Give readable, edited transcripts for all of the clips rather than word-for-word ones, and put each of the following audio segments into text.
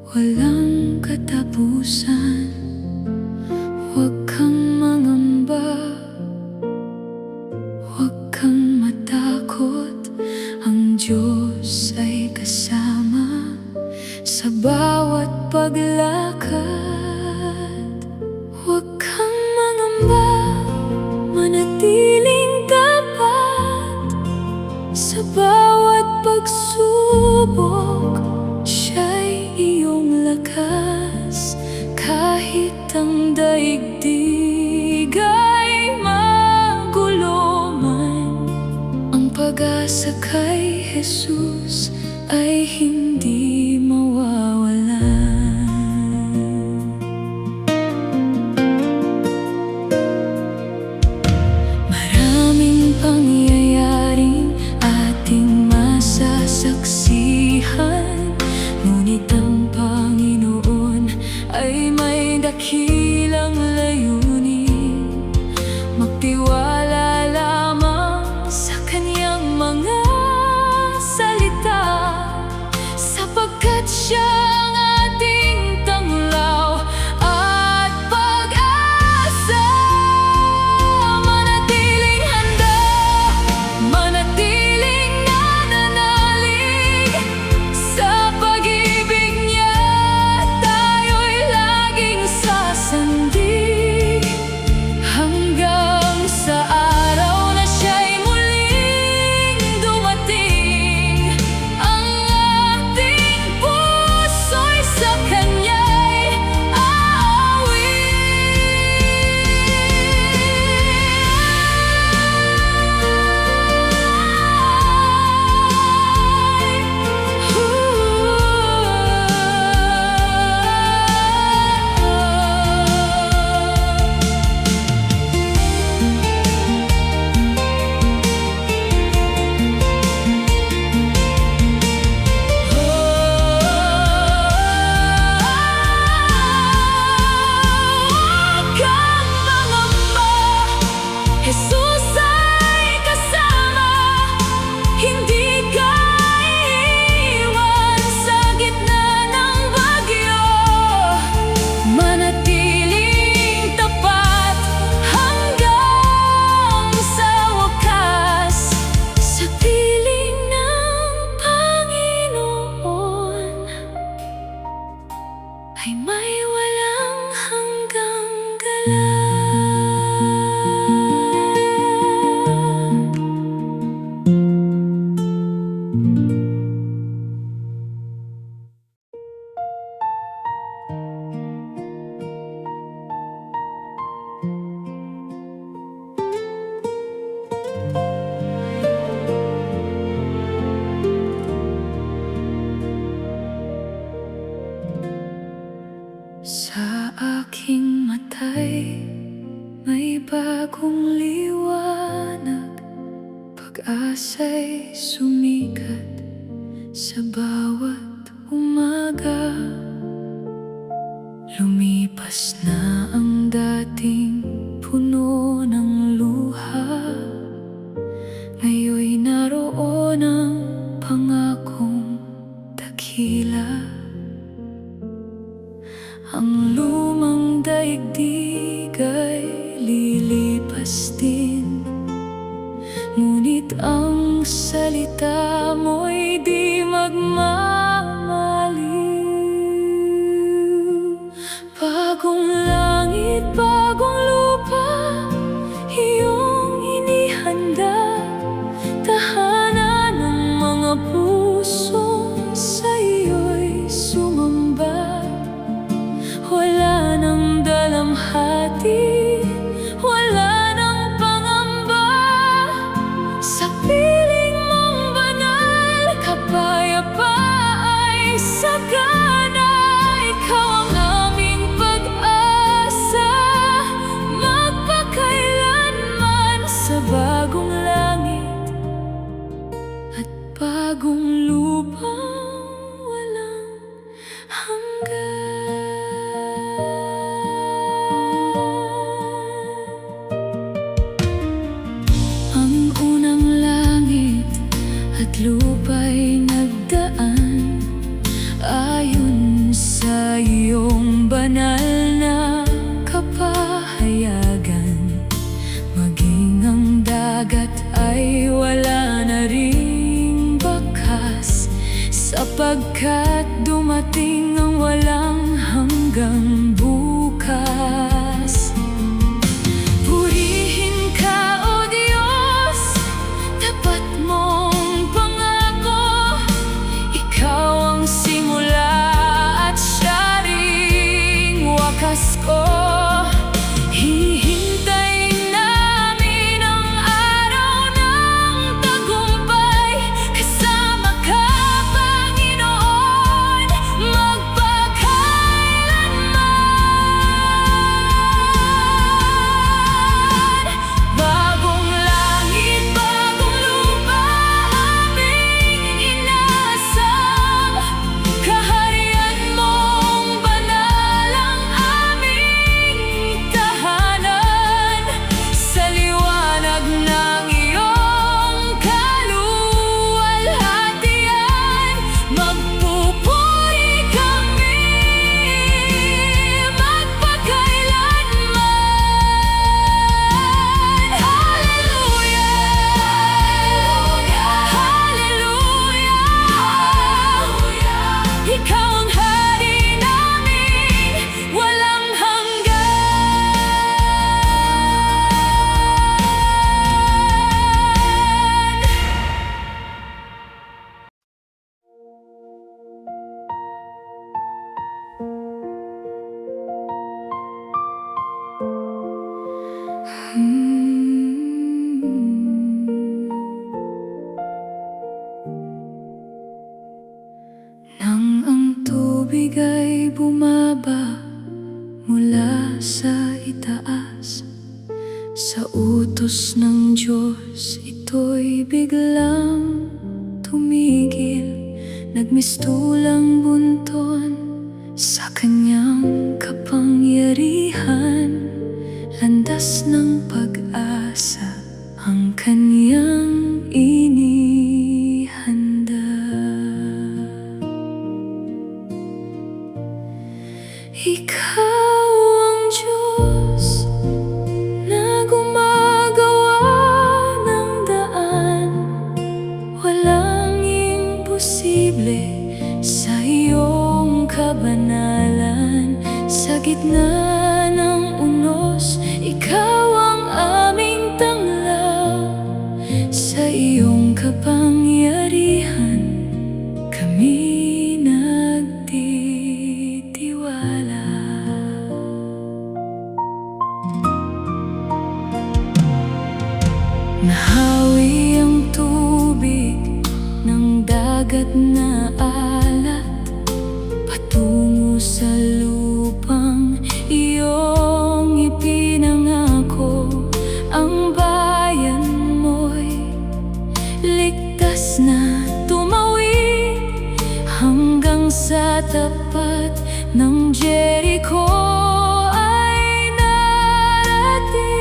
walang katapusan. Huwag kang mangamba, huwag kang matakot. Ang Diyos ay kasama sa bawat paglakad. Huwag kang mangamba, manatiling tapat sa bawat pagsubok. Siya'y iyong lakas kahit ang daigdig ay magulo man. Ang pag-asa kay Jesus ay hindi mawawalan. Maraming pangyayaring ating masasaksihan, ngunit ang Panginoon ay may dakilang layunin. Magtiwala lamang sa Kanyang mga salita, sapagkat Siya ang ating tanglaw at pag-asa. Manatiling handa, manatiling nananalig sa pag-ibig niya. Tayo'y laging sasandig hanggang sa araw na Siya'y muling dumating. Ang ating puso'y sa Kanya'y aawit. Huwag kang mangamba, Jesus ay kasama. Hindi ka iiwan sa gitna ng bagyo. Manatiling tapat hanggang sa wakas, sa piling ng Panginoon ay may walang hanggang galang. Sa aking mata'y may bagong liwanag, pag-asa'y sumikat sa bawat umaga. Lumipas na ang dating puno ng luha, ngayon'y naroon ang pangakong dakila. Ang lumang daigdig ay lilipas din, ngunit ang salita mo'y di magmamaliw. Bagong langit, bagong lupa, iyong inihanda, tahanan ng mga puso sa iyo'y sumamba. Wala nang dalamhati, wala nang pangamba, sa piling mong banal, kapayapa ay sagana. Ikaw ang aming pag-asa, magpakailanman, sa bagong langit at bagong lupang walang hanggan. lupa'y nagdaan ayon sa dumating ang walang hanggang bukas. Purihin ka, O Diyos, tapat mong pangako. Ikaw ang simula at siya ring wakas ko. Hihintayin namin ang araw ng tagumpay. Kasama ka, Panginoon, magpakailanman. Bagong langit, bagong lupa, aming inaasam. Kaharian mong banal ang aming tahanan. Sa liwanag ng iyong kaluwalhatian, magpupuri kami magpakailanman. Hallelujah, Hallelujah. Ikaw ang hari namin, walang hanggan. Nang ang tubig ay bumaba mula sa itaas, sa utos ng Diyos ito'y biglang tumigil. Nagmistulang bunton sa kanyang kapangyarihan, landas ng pag-asa ang kanyang inihanda. Ikaw ang Diyos na gumagawa ng daan. Walang imposible sa iyong kabanalan. Sa gitna ng unos, ikaw ang aming tanglaw. Sa iyong kapangyarihan kami nagtitiwala. Nahawi ang tubig ng dagat na alat patungo sa lupang iyong ipinangako. Ang bayan mo'y ligtas na tumawid hanggang sa tapat ng Jericho ay narating.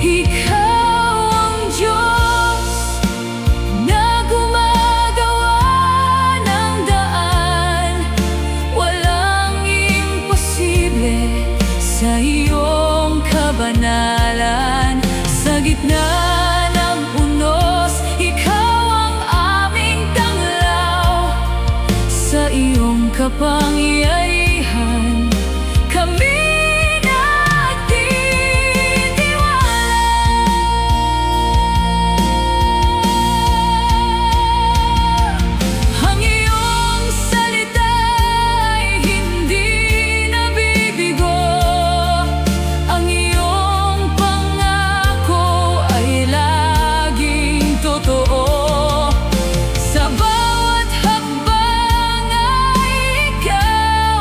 Ikaw ang Diyos na gumagawa ng daan. Walang imposible sa iyong kabanalan. Sa gitna ng unos, ikaw ang aming tanglaw. Sa iyong kapangyarihan kami nagtitiwala. Ang iyong salita ay hindi nabibigo. Ang iyong pangako ay laging totoo. Sa bawat hakbang ay ikaw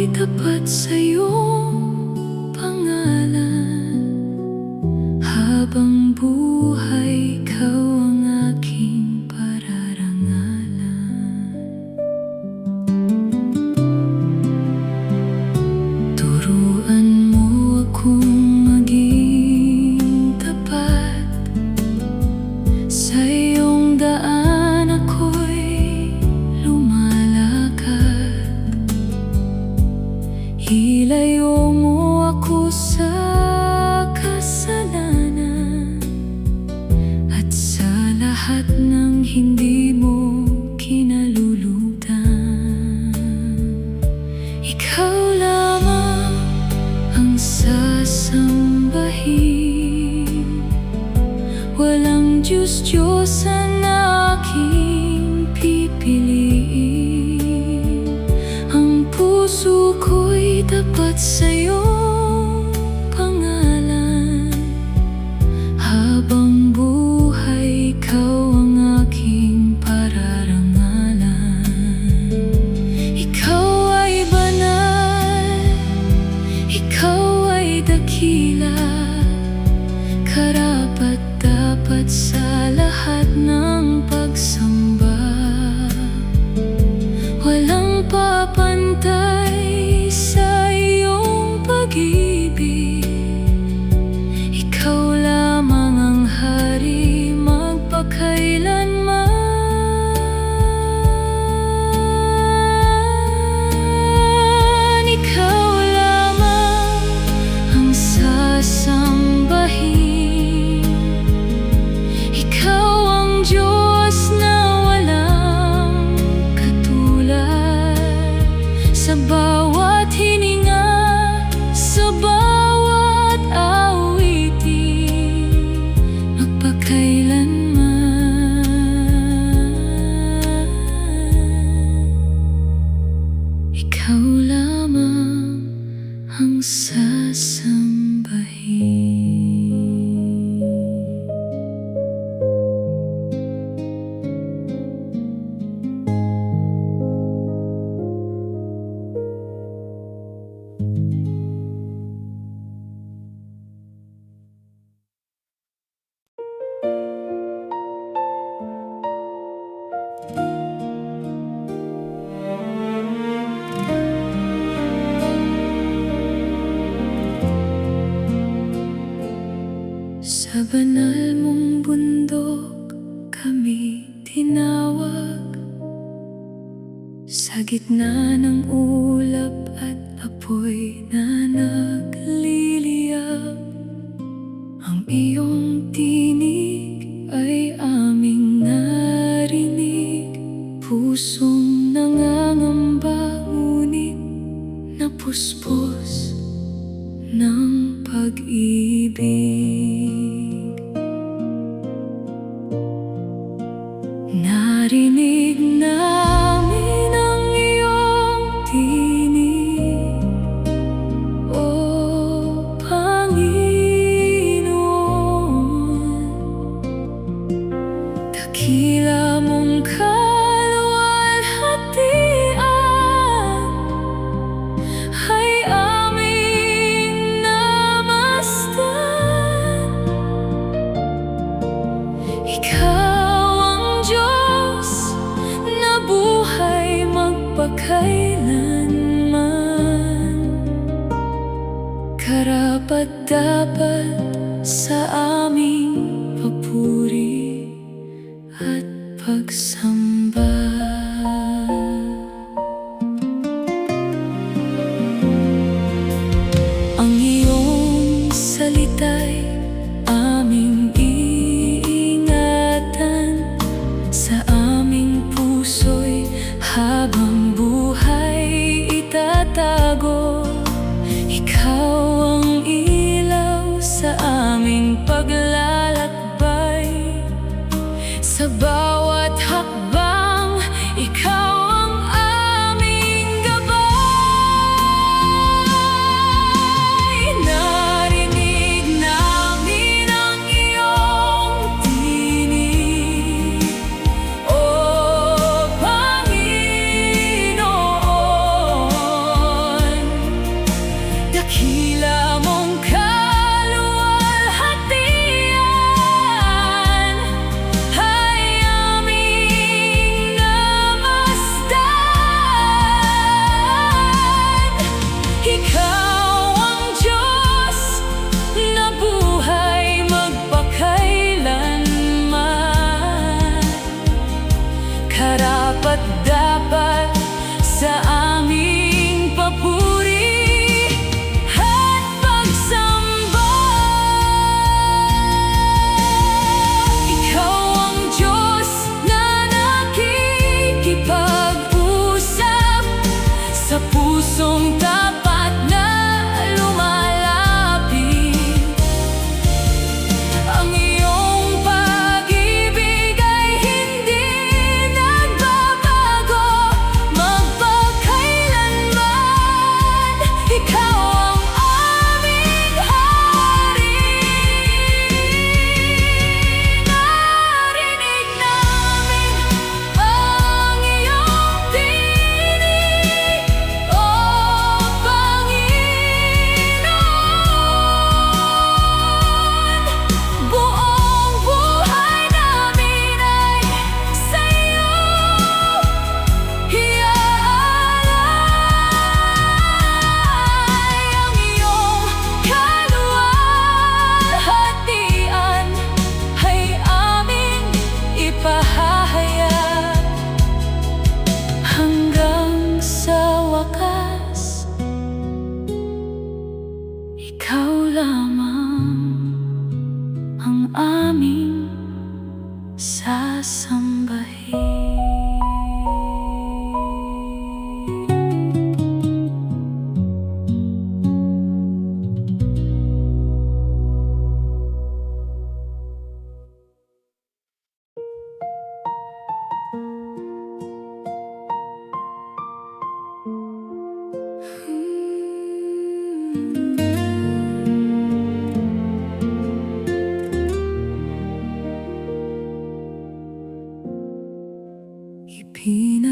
ako'y tapat sa iyong pangalan. Habang buhay, ikaw ang aking pararangalan. Turuan mo akong maging tapat sa iyong daan, ako'y lumalakad. Hilayo mo ako sa kasalanan at sa lahat ng hindi mo kinalulugdan. Ikaw lamang ang sasambahin, walang Diyos-Diyosan na aking pipiliin. Ang puso ko'y tapat sa iyong pangalan. Habang buhay, ikaw ang aking pararangalan. Ikaw ay banal, ikaw ay dakila, karapat-dapat sa lahat ng pagsamba. Walang papantay sa iyong pag-ibig. Ikaw lamang ang hari magpakailanman. Ikaw lamang ang sasambahin. Ikaw ang Diyos na walang katulad. Sa bawat hininga, sa bawat awitin, magpakailanman. Ikaw lamang ang sasambahin. Sa banal mong bundok kami tinawag, sa gitna ng ulap at apoy na nagliliyab. Ang iyong tinig ay aming narinig, pusong nangangamba ngunit napuspos ng pag-ibig. Narinig namin ang iyong tinig, O Panginoon. Dakila mong kaluwalhatian ay aming namasdan. Ikaw ang Diyos na buhay magpakailanman, karapat-dapat sa aming papuri at pagsamba. Ang iyong salita'y aming iingatan, sa aming puso'y habang buhay itatago. Ikaw ang ilaw sa aming paglalakbay, sa bawat hakbang ikaw ang aming gabay. Narinig namin ang iyong tinig, O Panginoon.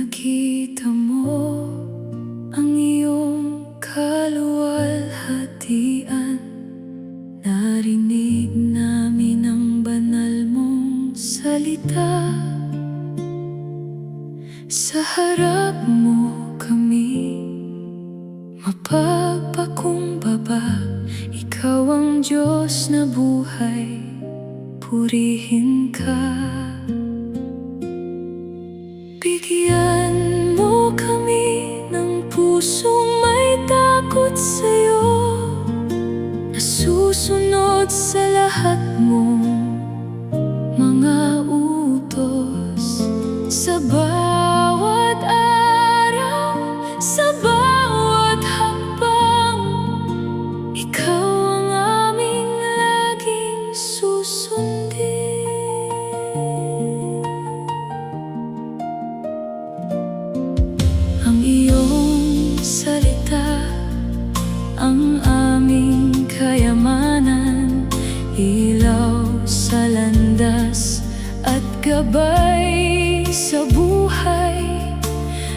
nakita mo ang iyong kaluwalhatian, narinig namin ang banal mong salita. Sa harap mo kami mapagpakumbaba, ikaw ang Diyos na buhay, purihin ka. Bigyan mo kami ng pusong may takot sa'yo, nasusunod sa lahat mong mga utos. Sa bawat araw, sa bawat hakbang, ikaw ang aming laging susundin. Ang iyong salita, ang aming kayamanan, ilaw sa landas at gabay sa buhay.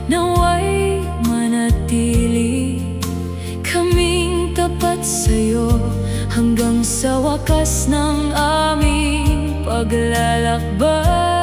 Naway manatili kaming tapat sa'yo hanggang sa wakas ng aming paglalakbay.